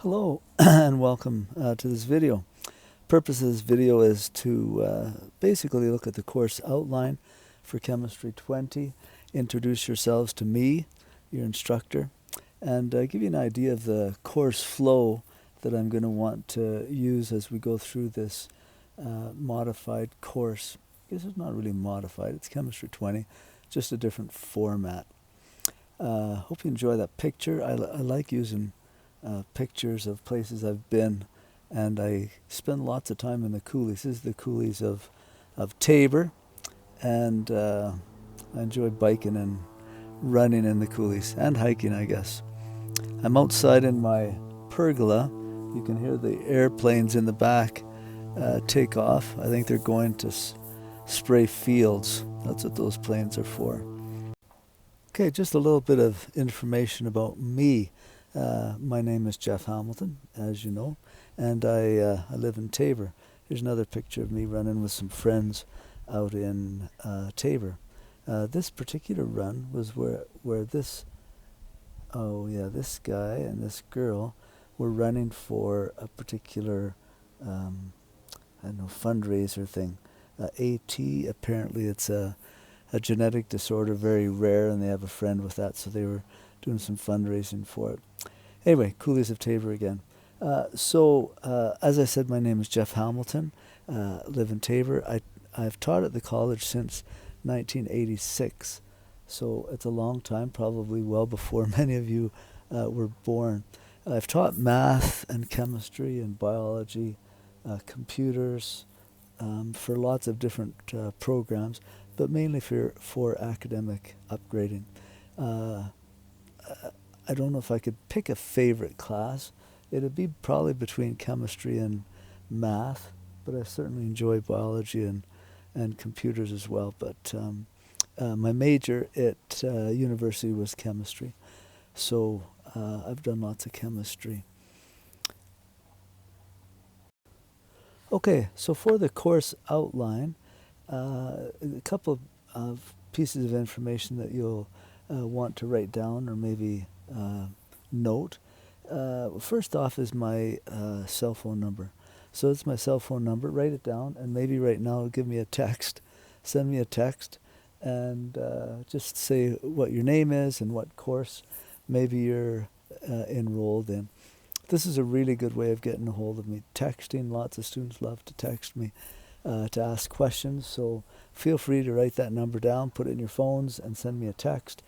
Hello and welcome to this video. Purpose of this video is to basically look at the course outline for Chemistry 20, introduce yourselves to me, your instructor, and give you an idea of the course flow that I'm going to want to use as we go through this modified course. I guess it's not really modified, it's Chemistry 20, just a different format. Hope you enjoy that picture. I like using pictures of places I've been, and I spend lots of time in the coulees. This is the coulees of Tabor, and I enjoy biking and running in the coulees, and hiking, I guess. I'm outside in my pergola. You can hear the airplanes in the back take off. I think they're going to spray fields. That's what those planes are for. Okay, just a little bit of information about me. My name is Jeff Hamilton, as you know, and I live in Tabor. Here's another picture of me running with some friends out in Tabor. This particular run was where this guy and this girl were running for a particular, fundraiser thing. AT, apparently it's a genetic disorder, very rare, and they have a friend with that, so they were doing some fundraising for it. Anyway, Coulees of Tabor again. As I said, my name is Jeff Hamilton, live in Tabor. I've taught at the college since 1986, so it's a long time, probably well before many of you were born. I've taught math and chemistry and biology, computers, for lots of different programs, but mainly for academic upgrading. I don't know if I could pick a favorite class. It'd be probably between chemistry and math, but I certainly enjoy biology and computers as well. But my major at university was chemistry, so I've done lots of chemistry. Okay, so for the course outline, a couple of pieces of information that you'll want to write down or maybe note. First off is my cell phone number. So it's my cell phone number. Write it down, and maybe right now give me a text. Send me a text, and just say what your name is and what course maybe you're enrolled in. This is a really good way of getting a hold of me. Texting, lots of students love to text me to ask questions, so feel free to write that number down, put it in your phones, and send me a text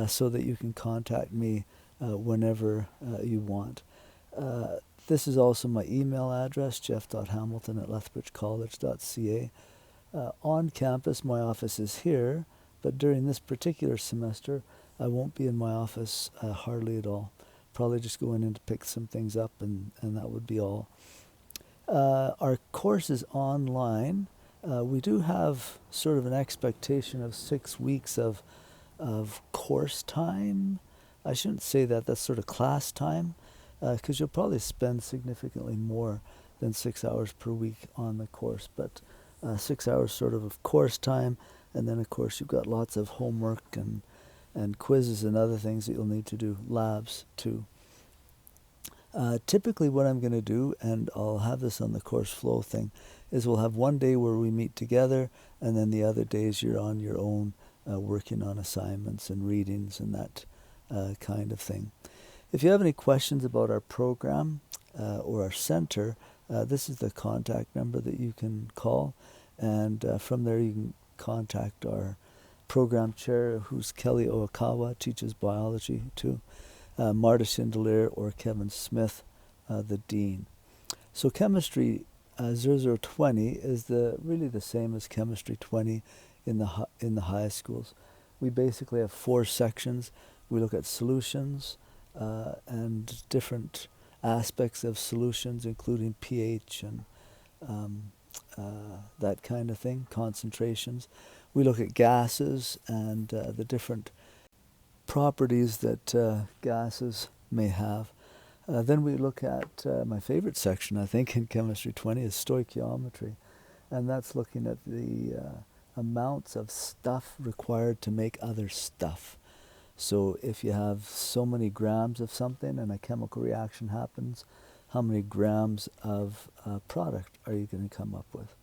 so that you can contact me whenever you want. This is also my email address, jeff.hamilton@lethbridgecollege.ca. On campus, my office is here, but during this particular semester, I won't be in my office hardly at all. Probably just going in to pick some things up, and that would be all. Our course is online. We do have sort of an expectation of 6 weeks of course time. I shouldn't say that, that's sort of class time, because you'll probably spend significantly more than 6 hours per week on the course, but 6 hours sort of course time, and then of course you've got lots of homework and quizzes and other things that you'll need to do, labs too. Typically what I'm going to do, and I'll have this on the course flow thing, is we'll have one day where we meet together, and then the other days you're on your own working on assignments and readings and that kind of thing. If you have any questions about our program or our center, this is the contact number that you can call, and from there you can contact our program chair, who's Kelly Oikawa, teaches biology too, Marta Schindler or Kevin Smith, the dean. So Chemistry 0020 is really the same as Chemistry 20 in the high schools. We basically have 4 sections. We look at solutions and different aspects of solutions, including pH and that kind of thing, concentrations. We look at gases and the different properties that gases may have. Then we look at my favorite section, I think, in Chemistry 20 is stoichiometry, and that's looking at the amounts of stuff required to make other stuff. So if you have so many grams of something and a chemical reaction happens, how many grams of product are you going to come up with?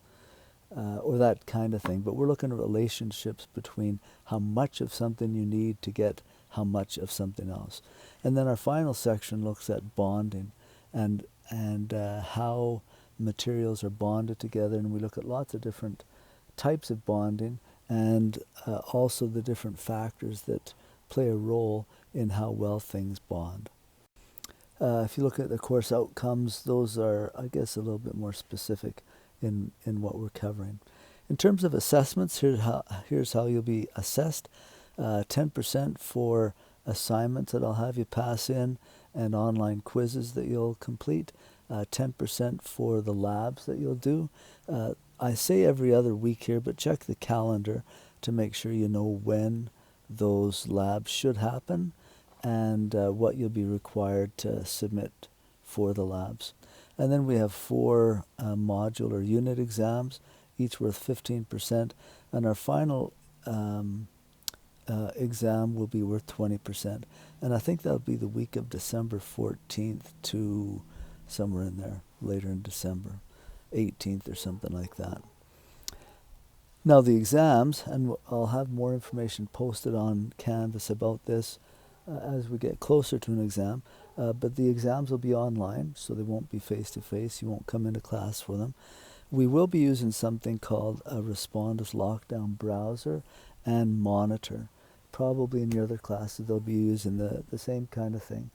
Or that kind of thing. But we're looking at relationships between how much of something you need to get how much of something else. And then our final section looks at bonding and how materials are bonded together, and we look at lots of different types of bonding and also the different factors that play a role in how well things bond. If you look at the course outcomes, those are, I guess, a little bit more specific in what we're covering. In terms of assessments, here's how you'll be assessed. 10% for assignments that I'll have you pass in and online quizzes that you'll complete. 10% for the labs that you'll do. I say every other week here, but check the calendar to make sure you know when those labs should happen and what you'll be required to submit for the labs. And then we have 4 module or unit exams, each worth 15%, and our final exam will be worth 20%. And I think that'll be the week of December 14th to somewhere in there, later in December, 18th or something like that. Now the exams, and I'll have more information posted on Canvas about this as we get closer to an exam, but the exams will be online, so they won't be face-to-face. You won't come into class for them. We will be using something called a Respondus Lockdown Browser and Monitor. Probably in your other classes they'll be using the same kind of thing.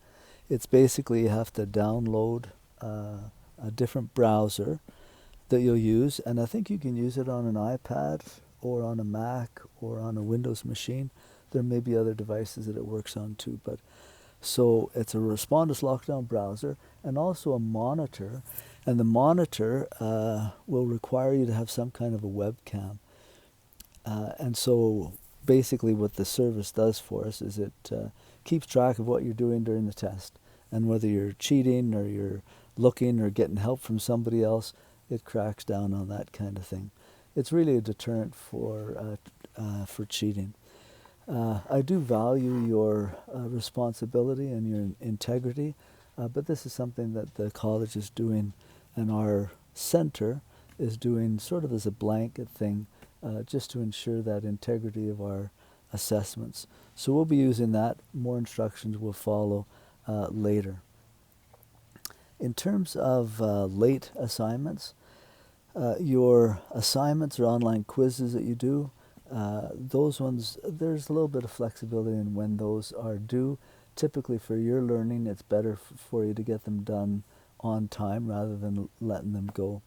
It's basically you have to download a different browser that you'll use, and I think you can use it on an iPad or on a Mac or on a Windows machine. There may be other devices that it works on too, but so it's a Respondus Lockdown Browser and also a monitor, and the monitor will require you to have some kind of a webcam. And so basically what the service does for us is it keeps track of what you're doing during the test, and whether you're cheating or you're looking or getting help from somebody else, it cracks down on that kind of thing. It's really a deterrent for cheating. I do value your responsibility and your integrity, but this is something that the college is doing and our center is doing sort of as a blanket thing, just to ensure that integrity of our assessments. So we'll be using that. More instructions will follow later. In terms of late assignments, your assignments or online quizzes that you do, those ones, there's a little bit of flexibility in when those are due. Typically for your learning, it's better for you to get them done on time rather than letting them go.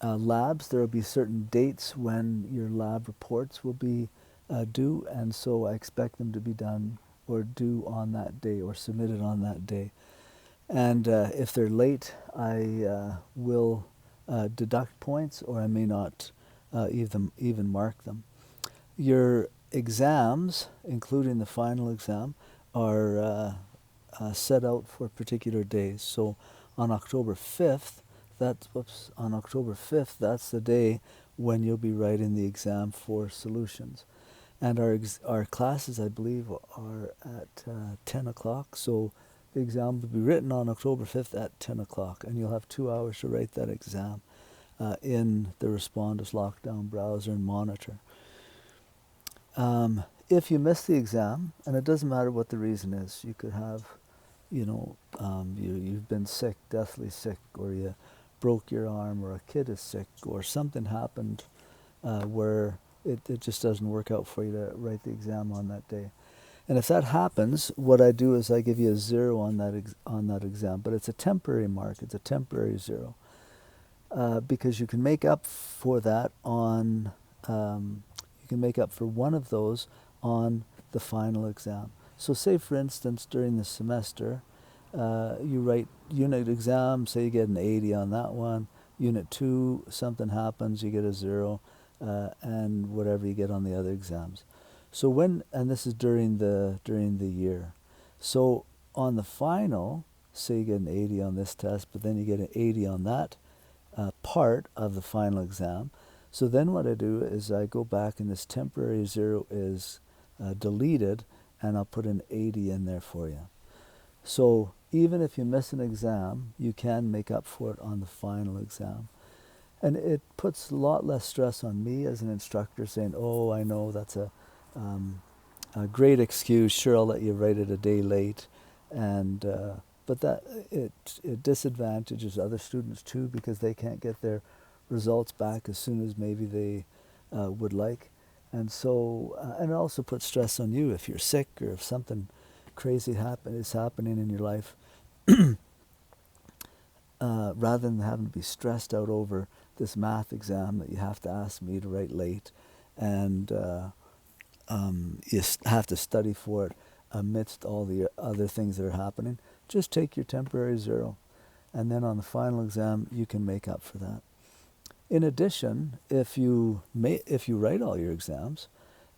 Labs, there will be certain dates when your lab reports will be due, and so I expect them to be done or due on that day or submitted on that day. And if they're late, I will deduct points, or I may not even mark them. Your exams, including the final exam, are set out for particular days. So on October 5th, that's the day when you'll be writing the exam for solutions. And our classes, I believe, are at 10 o'clock. So the exam will be written on October 5th at 10 o'clock, and you'll have 2 hours to write that exam in the Respondus Lockdown Browser and Monitor. If you miss the exam, and it doesn't matter what the reason is, you could have, you've been sick, deathly sick, or you broke your arm, or a kid is sick, or something happened where it just doesn't work out for you to write the exam on that day. And if that happens, what I do is I give you a 0 on that exam, but it's a temporary mark. It's a temporary 0 because you can make up for that on you can make up for one of those on the final exam. So say, for instance, during the semester, you write unit exam, say you get an 80 on that one. Unit 2, something happens, you get a 0, and whatever you get on the other exams. So and this is during the year. So on the final, say you get an 80 on this test, but then you get an 80 on that part of the final exam. So then what I do is I go back, and this temporary 0 is deleted, and I'll put an 80 in there for you. So even if you miss an exam, you can make up for it on the final exam. And it puts a lot less stress on me as an instructor saying, oh, I know that's a great excuse, sure, I'll let you write it a day late. And but that it disadvantages other students too, because they can't get their results back as soon as maybe they would like. And so, and it also puts stress on you if you're sick or if something crazy is happening in your life. Rather than having to be stressed out over this math exam that you have to ask me to write late, and you have to study for it amidst all the other things that are happening, just take your temporary 0, and then on the final exam you can make up for that. In addition, if you write all your exams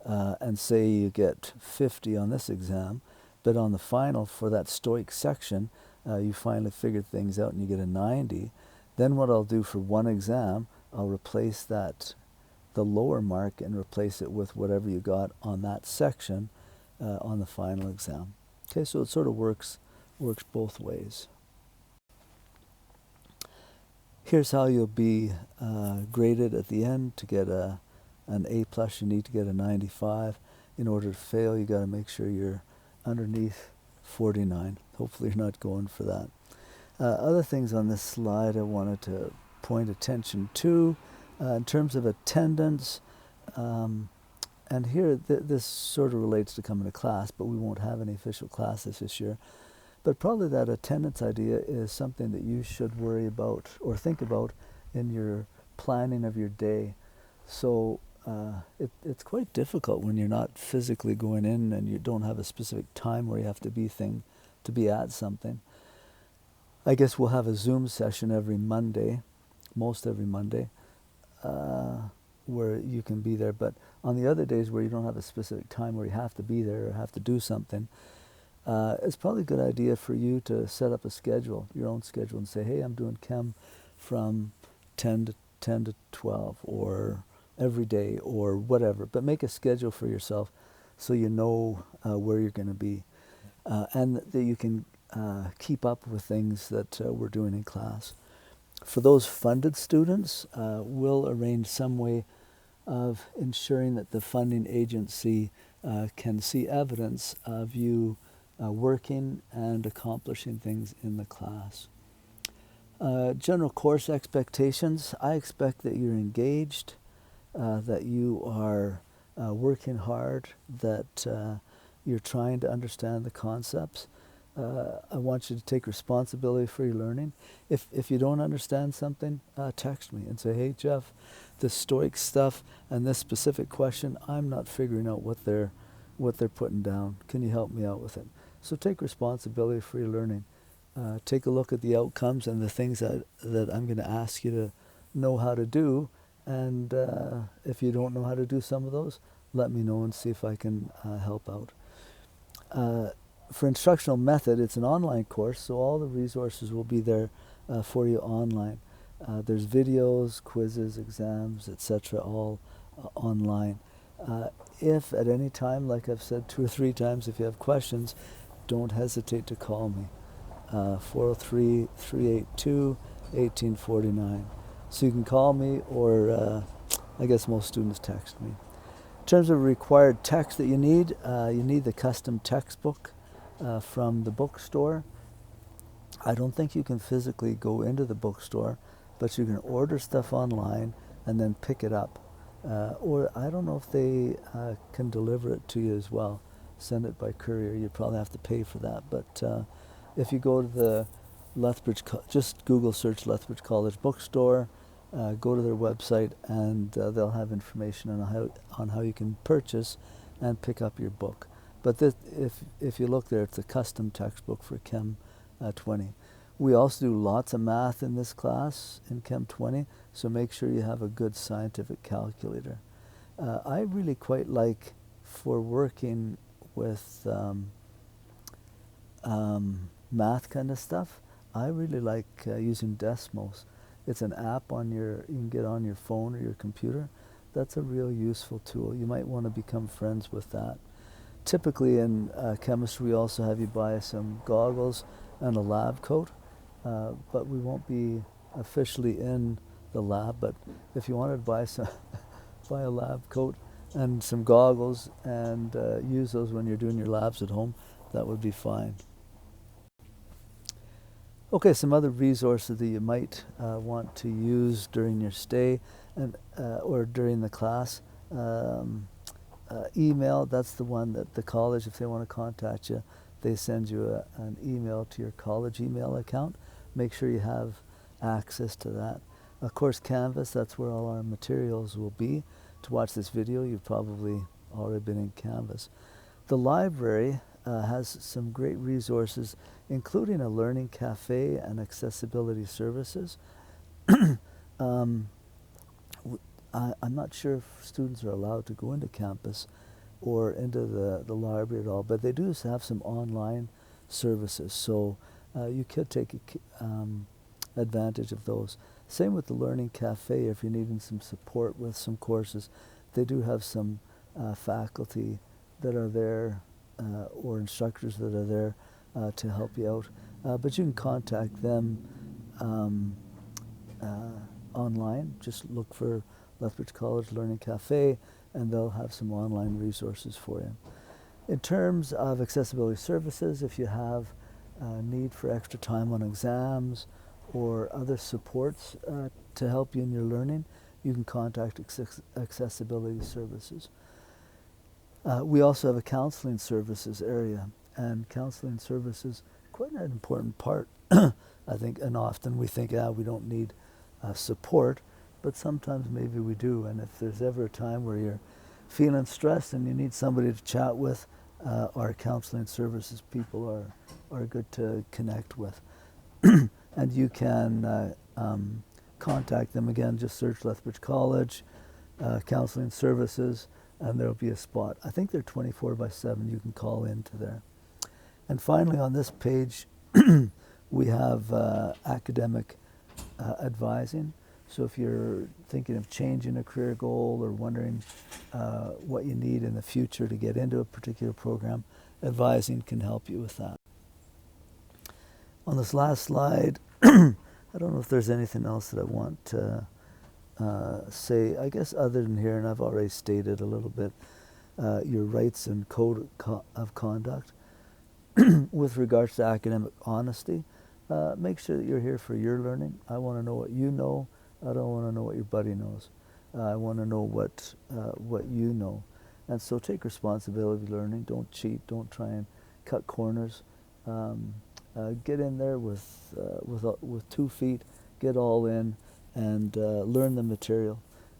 and say you get 50 on this exam, but on the final for that stoic section you finally figured things out and you get a 90, then what I'll do for one exam, I'll replace the lower mark and replace it with whatever you got on that section on the final exam. Okay, so it sort of works both ways. Here's how you'll be graded at the end. To get an A+, you need to get a 95. In order to fail, you got to make sure you're underneath 49. Hopefully you're not going for that. Other things on this slide I wanted to point attention to in terms of attendance. And here, this sort of relates to coming to class, but we won't have any official classes this year. But probably that attendance idea is something that you should worry about or think about in your planning of your day. So it's quite difficult when you're not physically going in and you don't have a specific time where you have to be at something. I guess we'll have a Zoom session every Monday, most every Monday, where you can be there. But on the other days where you don't have a specific time where you have to be there or have to do something, it's probably a good idea for you to set up a schedule, your own schedule, and say, hey, I'm doing chem from 10 to 12 or every day or whatever. But make a schedule for yourself so you know where you're going to be and that you can keep up with things that we're doing in class. For those funded students, we'll arrange some way of ensuring that the funding agency can see evidence of you working and accomplishing things in the class. General course expectations. I expect that you're engaged, that you are working hard, that you're trying to understand the concepts. I want you to take responsibility for your learning. If you don't understand something, text me and say, hey, Jeff, this Stoic stuff and this specific question, I'm not figuring out what they're putting down. Can you help me out with it? So take responsibility for your learning. Take a look at the outcomes and the things that I'm going to ask you to know how to do. And if you don't know how to do some of those, let me know and see if I can help out. For instructional method, it's an online course, so all the resources will be there for you online. There's videos, quizzes, exams, etc., all online. If at any time, like I've said 2 or 3 times, if you have questions, don't hesitate to call me. 403-382-1849. So you can call me, or I guess most students text me. In terms of required text that you need the custom textbook from the bookstore. I don't think you can physically go into the bookstore, but you can order stuff online and then pick it up. Or I don't know if they can deliver it to you as well. Send it by courier. You probably have to pay for that. But if you go to the Lethbridge, just Google search Lethbridge College Bookstore, go to their website, and they'll have information on how you can purchase and pick up your book. But this, if you look there, it's a custom textbook for Chem 20. We also do lots of math in this class in Chem 20, so make sure you have a good scientific calculator. I really quite like, for working with math kind of stuff, I really like using Desmos. It's an app you can get on your phone or your computer. That's a real useful tool. You might want to become friends with that. Typically in chemistry, we also have you buy some goggles and a lab coat, but we won't be officially in the lab. But if you wanted to buy some, buy a lab coat and some goggles and use those when you're doing your labs at home, that would be fine. Okay, some other resources that you might want to use during your stay and or during the class. Email, that's the one that the college, if they want to contact you, they send you an email to your college email account. Make sure you have access to that. Of course, Canvas, that's where all our materials will be. To watch this video, you've probably already been in Canvas. The library has some great resources, including a learning cafe and accessibility services. I'm not sure if students are allowed to go into campus or into the library at all, but they do have some online services, so you could take advantage of those. Same with the Learning Cafe. If you're needing some support with some courses, they do have some faculty that are there or instructors that are there to help you out. But you can contact them online. Just look for Lethbridge College Learning Cafe and they'll have some online resources for you. In terms of accessibility services, if you have a need for extra time on exams or other supports to help you in your learning, you can contact accessibility services. We also have a counseling services area, and counseling services quite an important part, I think, and often we think, we don't need support, but sometimes maybe we do. And if there's ever a time where you're feeling stressed and you need somebody to chat with, our counseling services people are good to connect with. And you can contact them again, just search Lethbridge College, counseling services, and there'll be a spot. I think they're 24/7, you can call into there. And finally on this page, we have academic advising. So if you're thinking of changing a career goal or wondering what you need in the future to get into a particular program, advising can help you with that. On this last slide, I don't know if there's anything else that I want to say, I guess, other than here, and I've already stated a little bit, your rights and code of conduct. With regards to academic honesty, make sure that you're here for your learning. I want to know what you know. I don't want to know what your buddy knows. I want to know what you know. And so take responsibility for learning. Don't cheat. Don't try and cut corners. Get in there with 2 feet. Get all in and learn the material.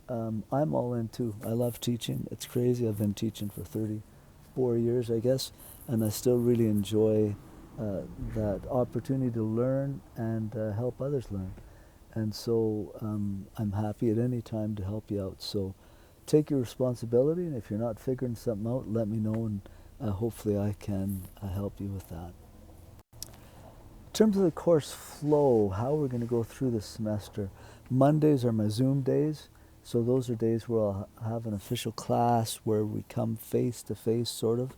I'm all in too. I love teaching. It's crazy. I've been teaching for 34 years, I guess, and I still really enjoy that opportunity to learn and help others learn. And so I'm happy at any time to help you out. So take your responsibility, and if you're not figuring something out, let me know, and hopefully I can help you with that. In terms of the course flow, how we're going to go through this semester, Mondays are my Zoom days. So those are days where I'll have an official class where we come face to face, sort of,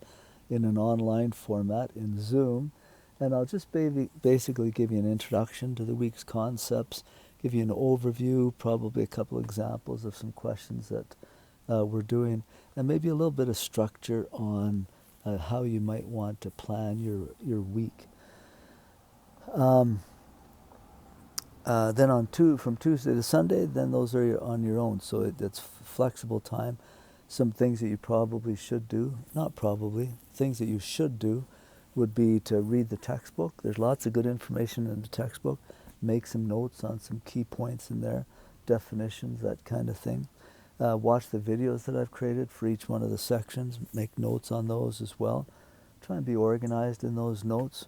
in an online format in Zoom. And I'll just basically give you an introduction to the week's concepts, give you an overview, probably a couple examples of some questions that we're doing, and maybe a little bit of structure on how you might want to plan your week. Then from Tuesday to Sunday, then those are on your own, so it's flexible time. Some things that you probably should do, not probably, things that you should do would be to read the textbook. There's lots of good information in the textbook. Make some notes on some key points in there, definitions, that kind of thing. Watch the videos that I've created for each one of the sections. Make notes on those as well. Try and be organized in those notes.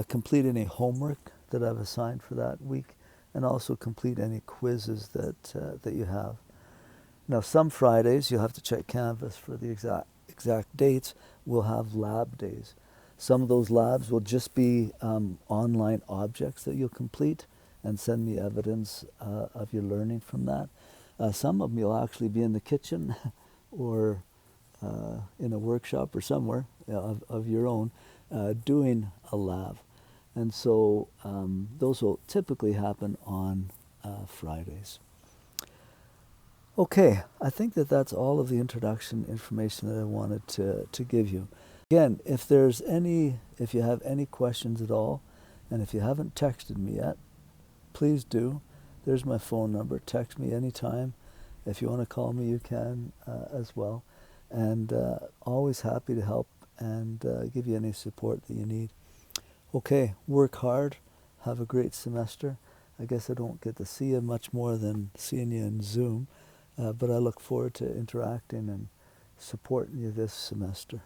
Complete any homework that I've assigned for that week, and also complete any quizzes that you have. Now, some Fridays, you'll have to check Canvas for the exact dates. We'll have lab days. Some of those labs will just be online objects that you'll complete and send me evidence of your learning from that. Some of them you'll actually be in the kitchen or in a workshop or somewhere of your own doing a lab. And so those will typically happen on Fridays. Okay, I think that that's all of the introduction information that I wanted to give you. Again, if you have any questions at all, and if you haven't texted me yet, please do. There's my phone number. Text me anytime. If you want to call me, you can as well. And always happy to help and give you any support that you need. Okay, work hard. Have a great semester. I guess I don't get to see you much more than seeing you in Zoom, but I look forward to interacting and supporting you this semester.